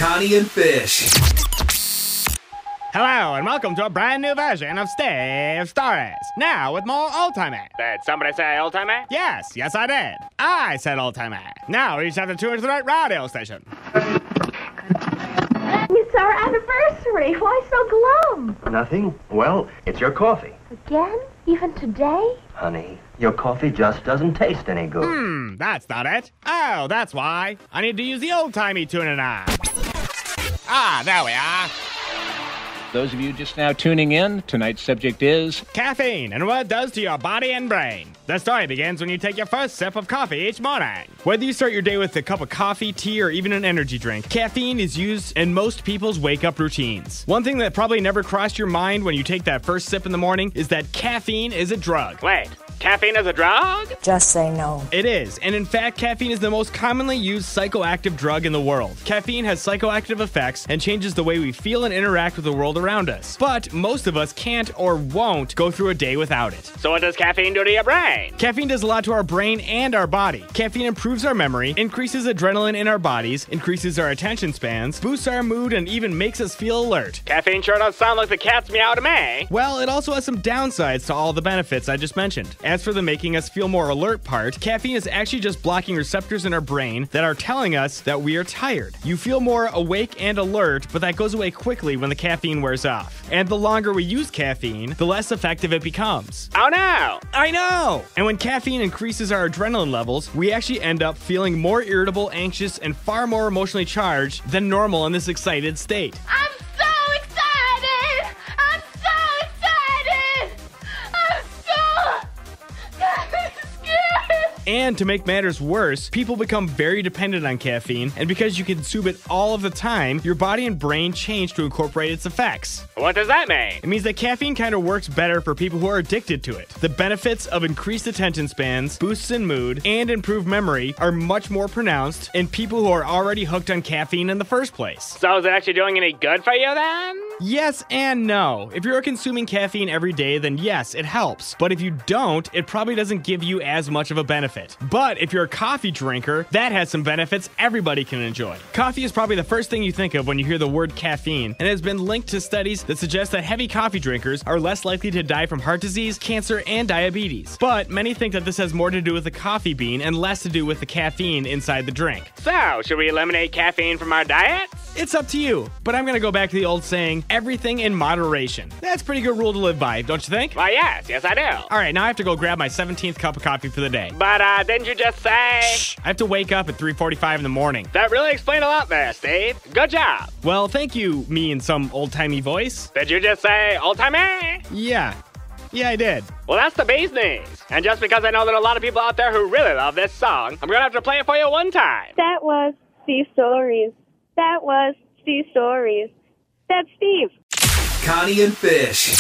Connie and Fish. Hello, and welcome to a brand new version of Steve Stories. Now with more old-timey. Did somebody say old-timey? Yes, I did. I said old-timey. Now we just have to tune into the right radio station. It's our anniversary. Why so glum? Nothing. Well, it's your coffee. Again? Even today? Honey, your coffee just doesn't taste any good. That's not it. Oh, that's why. I need to use the old-timey tuning knob. Ah, there we are. Those of you just now tuning in, tonight's subject is caffeine and what it does to your body and brain. The story begins when you take your first sip of coffee each morning. Whether you start your day with a cup of coffee, tea, or even an energy drink, caffeine is used in most people's wake-up routines. One thing that probably never crossed your mind when you take that first sip in the morning is that caffeine is a drug. Wait. Caffeine is a drug? Just say no. It is, and in fact, caffeine is the most commonly used psychoactive drug in the world. Caffeine has psychoactive effects and changes the way we feel and interact with the world around us. But most of us can't or won't go through a day without it. So what does caffeine do to your brain? Caffeine does a lot to our brain and our body. Caffeine improves our memory, increases adrenaline in our bodies, increases our attention spans, boosts our mood, and even makes us feel alert. Caffeine sure does sound like the cat's meow to me. Well, it also has some downsides to all the benefits I just mentioned. As for the making us feel more alert part, caffeine is actually just blocking receptors in our brain that are telling us that we are tired. You feel more awake and alert, but that goes away quickly when the caffeine wears off. And the longer we use caffeine, the less effective it becomes. Oh no! I know! And when caffeine increases our adrenaline levels, we actually end up feeling more irritable, anxious, and far more emotionally charged than normal in this excited state. I'm so excited! I'm so excited! I'm so scared! And to make matters worse, people become very dependent on caffeine, and because you consume it all of the time, your body and brain change to incorporate its effects. What does that mean? It means that caffeine kind of works better for people who are addicted to it. The benefits of increased attention spans, boosts in mood, and improved memory are much more pronounced in people who are already hooked on caffeine in the first place. So is it actually doing any good for you then? Yes and no. If you're consuming caffeine every day, then yes, it helps. But if you don't, it probably doesn't give you as much of a benefit. But if you're a coffee drinker, that has some benefits everybody can enjoy. Coffee is probably the first thing you think of when you hear the word caffeine, and has been linked to studies that suggest that heavy coffee drinkers are less likely to die from heart disease, cancer, and diabetes. But many think that this has more to do with the coffee bean and less to do with the caffeine inside the drink. So, should we eliminate caffeine from our diet? It's up to you, but I'm gonna go back to the old saying, everything in moderation. That's a pretty good rule to live by, don't you think? Why, yes I do. Alright, now I have to go grab my 17th cup of coffee for the day. But, didn't you just say? Shh, I have to wake up at 3:45 in the morning. That really explained a lot there, Steve. Good job. Well, thank you, me in some old-timey voice. Did you just say old-timey? Yeah, I did. Well, that's the bee's knees. And just because I know that a lot of people out there who really love this song, I'm gonna have to play it for you one time. That was Steve Stories. That was Steve Stories. That's Steve. Connie and Fish.